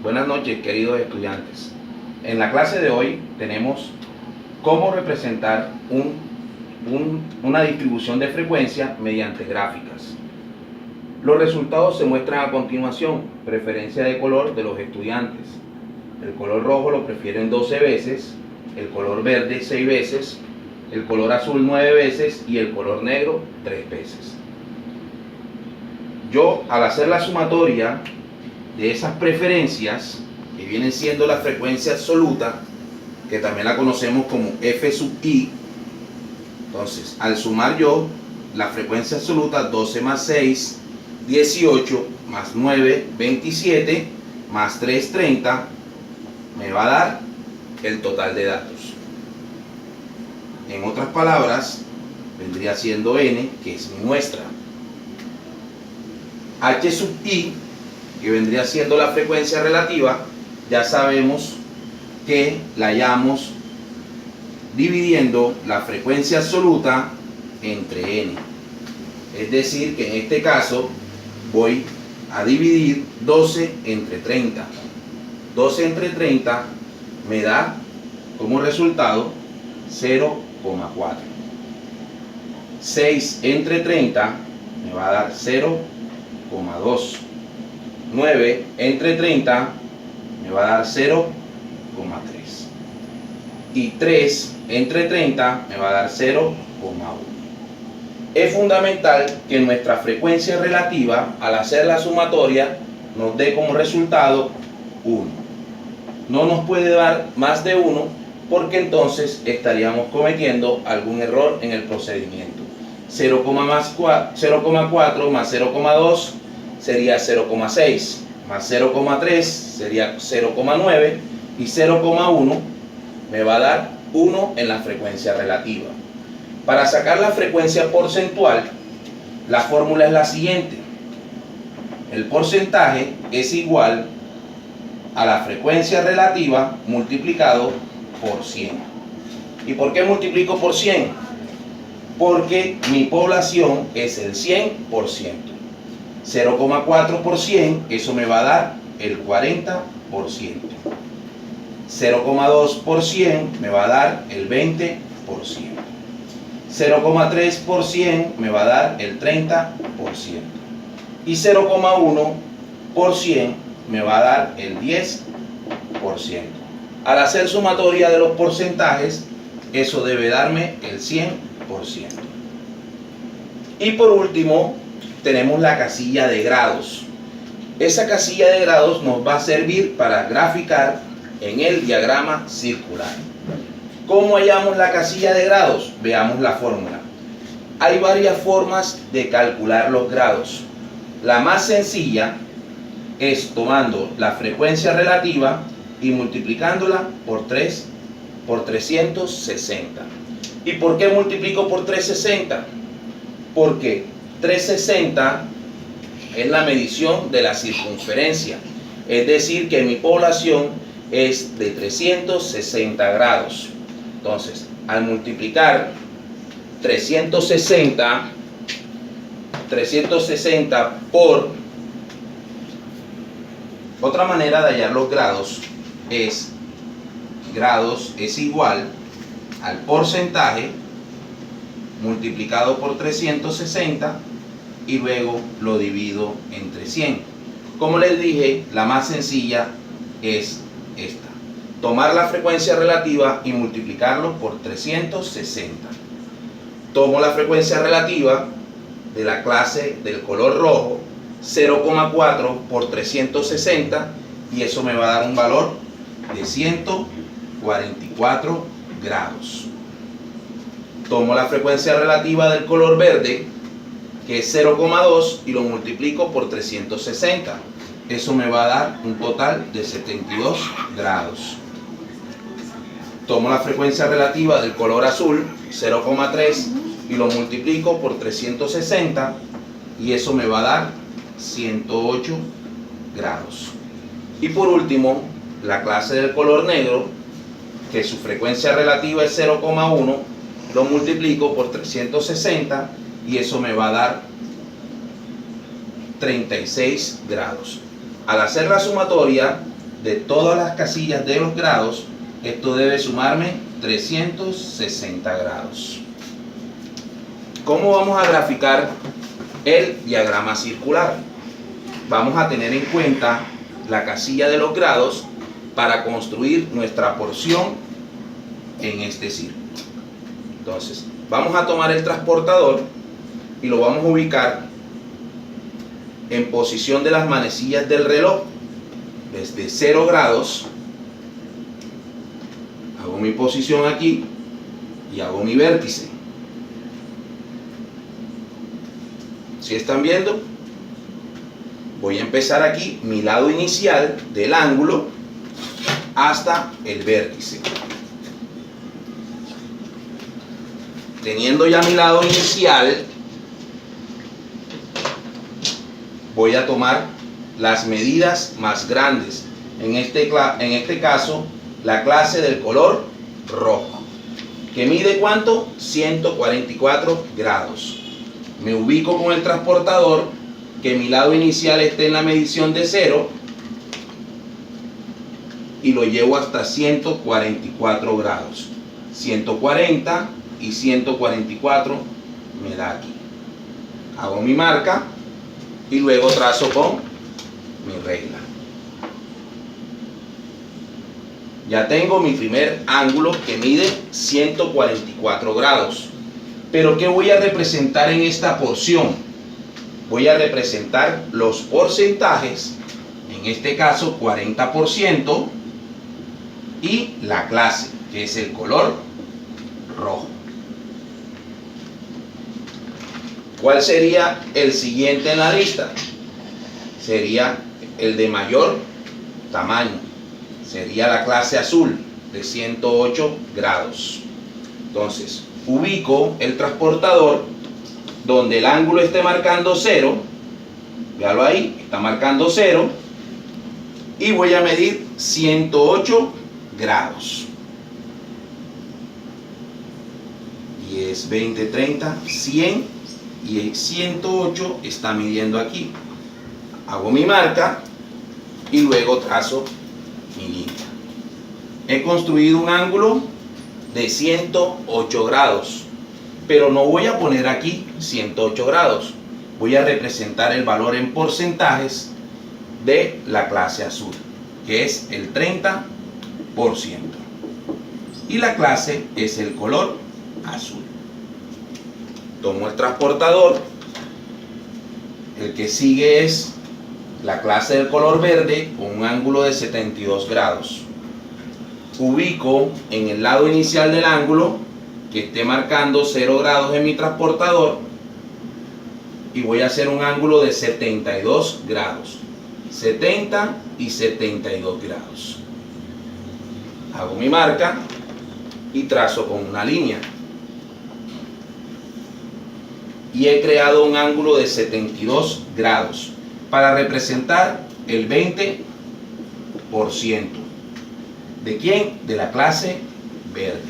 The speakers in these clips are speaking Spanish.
Buenas noches, queridos estudiantes. En la clase de hoy tenemos cómo representar una distribución de frecuencia mediante gráficas. Los resultados se muestran a continuación. Preferencia de color de los estudiantes. El color rojo lo prefieren 12 veces, el color verde 6 veces, el color azul 9 veces y el color negro 3 veces. Yo, al hacer la sumatoria de esas preferencias, que vienen siendo la frecuencia absoluta, que también la conocemos como F sub i, entonces al sumar yo la frecuencia absoluta, 12 más 6, 18, más 9, 27, más 3, 30, me va a dar el total de datos. En otras palabras, vendría siendo n, que es mi muestra. H sub i, que vendría siendo la frecuencia relativa, ya sabemos que la hallamos dividiendo la frecuencia absoluta entre n. Es decir, que en este caso voy a dividir 12 entre 30. 12 entre 30 me da como resultado 0,4. 6 entre 30 me va a dar 0,2. 9 entre 30 me va a dar 0,3. Y 3 entre 30 me va a dar 0,1. Es fundamental que nuestra frecuencia relativa, al hacer la sumatoria, nos dé como resultado 1. No nos puede dar más de 1 porque entonces estaríamos cometiendo algún error en el procedimiento. 0,4 más 0,2 sería 0,6, más 0,3 sería 0,9 y 0,1 me va a dar 1 en la frecuencia relativa. Para sacar la frecuencia porcentual, la fórmula es la siguiente. El porcentaje es igual a la frecuencia relativa multiplicado por 100. ¿Y por qué multiplico por 100? Porque mi población es el 100%. 0,4 por 100, eso me va a dar el 40%. 0,2 por 100 me va a dar el 20%. 0,3 por 100 me va a dar el 30%. Y 0,1 por 100 me va a dar el 10%. Al hacer sumatoria de los porcentajes, eso debe darme el 100%. Y por último, tenemos la casilla de grados. Esa casilla de grados nos va a servir para graficar en el diagrama circular. ¿Cómo hallamos la casilla de grados? Veamos la fórmula. Hay varias formas de calcular los grados. La más sencilla es tomando la frecuencia relativa y multiplicándola por 360. ¿Y por qué multiplico por 360? Porque 360 es la medición de la circunferencia, es decir, que mi población es de 360 grados. Entonces, al multiplicar 360 por... Otra manera de hallar los grados es igual al porcentaje multiplicado por 360 y luego lo divido entre 100. Como les dije, la más sencilla es esta. Tomar la frecuencia relativa y multiplicarlo por 360. Tomo la frecuencia relativa de la clase del color rojo, 0,4 por 360, y eso me va a dar un valor de 144 grados. Tomo la frecuencia relativa del color verde, que es 0,2, y lo multiplico por 360. Eso me va a dar un total de 72 grados. Tomo la frecuencia relativa del color azul, 0,3, y lo multiplico por 360, y eso me va a dar 108 grados. Y por último, la clase del color negro, que su frecuencia relativa es 0,1, lo multiplico por 360 y eso me va a dar 36 grados. Al hacer la sumatoria de todas las casillas de los grados, esto debe sumarme 360 grados. ¿Cómo vamos a graficar el diagrama circular? Vamos a tener en cuenta la casilla de los grados para construir nuestra porción en este círculo. Entonces, vamos a tomar el transportador y lo vamos a ubicar en posición de las manecillas del reloj, desde 0 grados. Hago mi posición aquí y hago mi vértice. ¿Sí están viendo? Voy a empezar aquí mi lado inicial del ángulo hasta el vértice. Teniendo ya mi lado inicial, voy a tomar las medidas más grandes. En este caso, la clase del color rojo, que mide ¿cuánto? 144 grados. Me ubico con el transportador, que mi lado inicial esté en la medición de 0 y lo llevo hasta 144 grados. 140 y 144 me da aquí. Hago mi marca y luego trazo con mi regla. Ya tengo mi primer ángulo que mide 144 grados. Pero ¿qué voy a representar en esta porción? Voy a representar los porcentajes, en este caso 40%, y la clase, que es el color rojo. ¿Cuál sería el siguiente en la lista? Sería el de mayor tamaño. Sería la clase azul, de 108 grados. Entonces, ubico el transportador donde el ángulo esté marcando 0. Véalo ahí, está marcando 0. Y voy a medir 108 grados. 10, 20, 30, 100 y 108 está midiendo aquí. Hago mi marca y luego trazo mi línea. He construido un ángulo de 108 grados, pero no voy a poner aquí 108 grados. Voy a representar el valor en porcentajes de la clase azul, que es el 30%. Y la clase es el color azul. Tomo el transportador. El que sigue es la clase del color verde con un ángulo de 72 grados. Ubico en el lado inicial del ángulo que esté marcando 0 grados en mi transportador y voy a hacer un ángulo de 72 grados. 70 y 72 grados. Hago mi marca y trazo con una línea. Y he creado un ángulo de 72 grados para representar el 20%. ¿De quién? De la clase verde.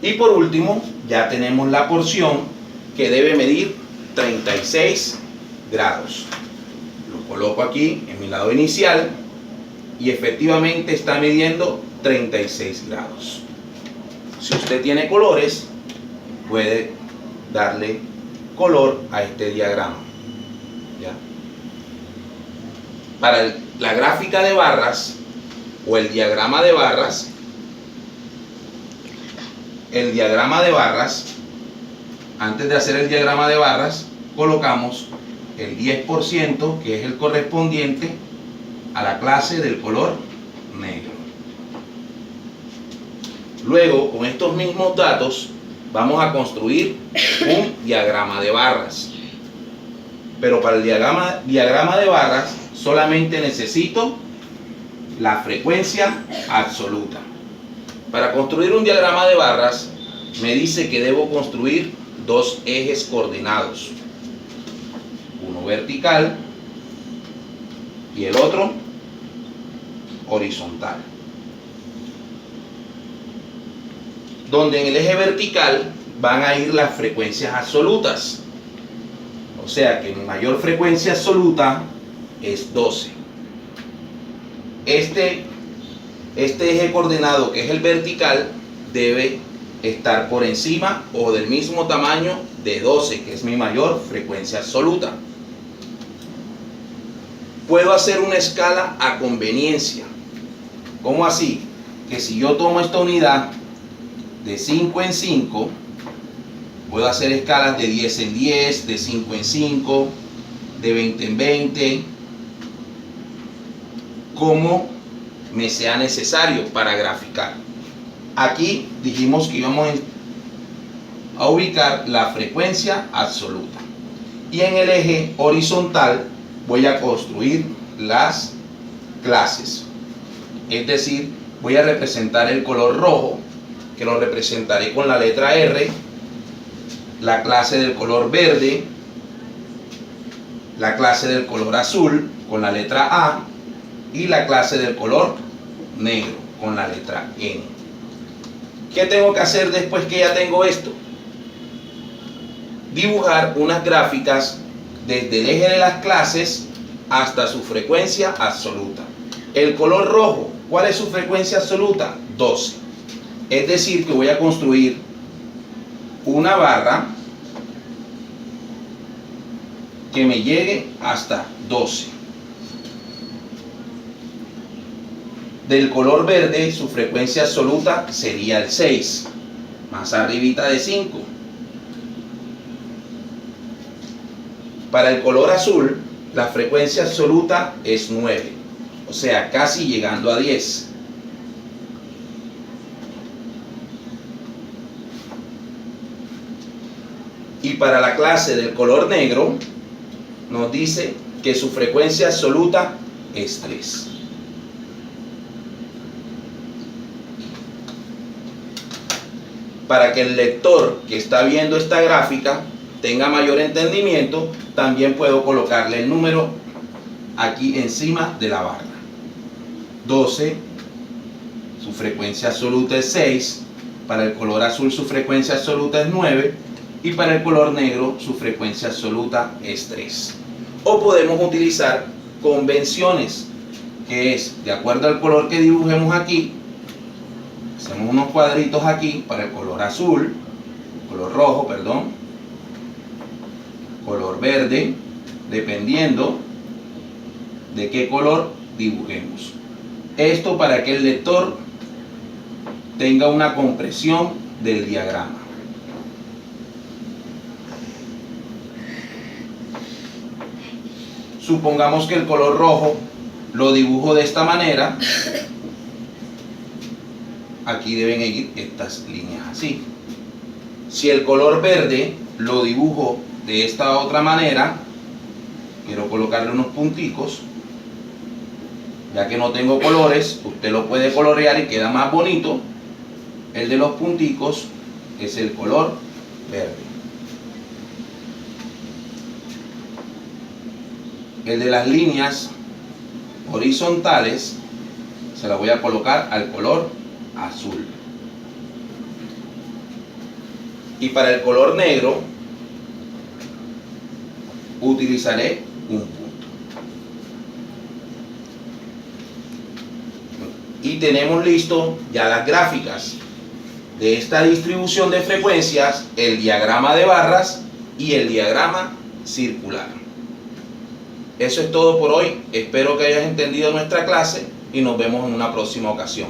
Y por último, ya tenemos la porción que debe medir 36 grados. Lo coloco aquí en mi lado inicial y efectivamente está midiendo 36 grados. Si usted tiene colores, puede darle color a este diagrama. ¿Ya? Para la gráfica de barras o el diagrama de barras, antes de hacer el diagrama de barras, colocamos el 10%, que es el correspondiente a la clase del color negro. Luego, con estos mismos datos, vamos a construir un diagrama de barras. Pero para el diagrama de barras solamente necesito la frecuencia absoluta. Para construir un diagrama de barras me dice que debo construir dos ejes coordinados, uno vertical y el otro horizontal, donde en el eje vertical van a ir las frecuencias absolutas. O sea que mi mayor frecuencia absoluta es 12. Este eje coordenado, que es el vertical, debe estar por encima o del mismo tamaño de 12, que es mi mayor frecuencia absoluta. Puedo hacer una escala a conveniencia. ¿Cómo así? Que si yo tomo esta unidad de 5 en 5, puedo hacer escalas de 10 en 10, de 5 en 5, de 20 en 20, como me sea necesario para graficar. Aquí dijimos que íbamos a ubicar la frecuencia absoluta. Y en el eje horizontal voy a construir las clases. Es decir, voy a representar el color rojo, que lo representaré con la letra R, la clase del color verde, la clase del color azul con la letra A y la clase del color negro con la letra N. ¿Qué tengo que hacer después que ya tengo esto? Dibujar unas gráficas desde el eje de las clases hasta su frecuencia absoluta. El color rojo, ¿cuál es su frecuencia absoluta? 12. Es decir, que voy a construir una barra que me llegue hasta 12. Del color verde, su frecuencia absoluta sería el 6, más arribita de 5. Para el color azul, la frecuencia absoluta es 9, o sea, casi llegando a 10. Y para la clase del color negro, nos dice que su frecuencia absoluta es 3. Para que el lector que está viendo esta gráfica tenga mayor entendimiento, también puedo colocarle el número aquí encima de la barra. 12, su frecuencia absoluta es 6, para el color azul su frecuencia absoluta es 9 y para el color negro su frecuencia absoluta es 3. O podemos utilizar convenciones, que es, de acuerdo al color que dibujemos aquí, hacemos unos cuadritos aquí para el color azul, color rojo, perdón, color verde, dependiendo de qué color dibujemos. Esto para que el lector tenga una comprensión del diagrama. Supongamos que el color rojo lo dibujo de esta manera. Aquí deben ir estas líneas así. Si el color verde lo dibujo de esta otra manera, quiero colocarle unos punticos, ya que no tengo colores, usted lo puede colorear y queda más bonito. El de los punticos es el color verde. El de las líneas horizontales se la voy a colocar al color azul. Y para el color negro utilizaré un punto. Y tenemos listo ya las gráficas de esta distribución de frecuencias, el diagrama de barras y el diagrama circular. Eso es todo por hoy. Espero que hayas entendido nuestra clase y nos vemos en una próxima ocasión.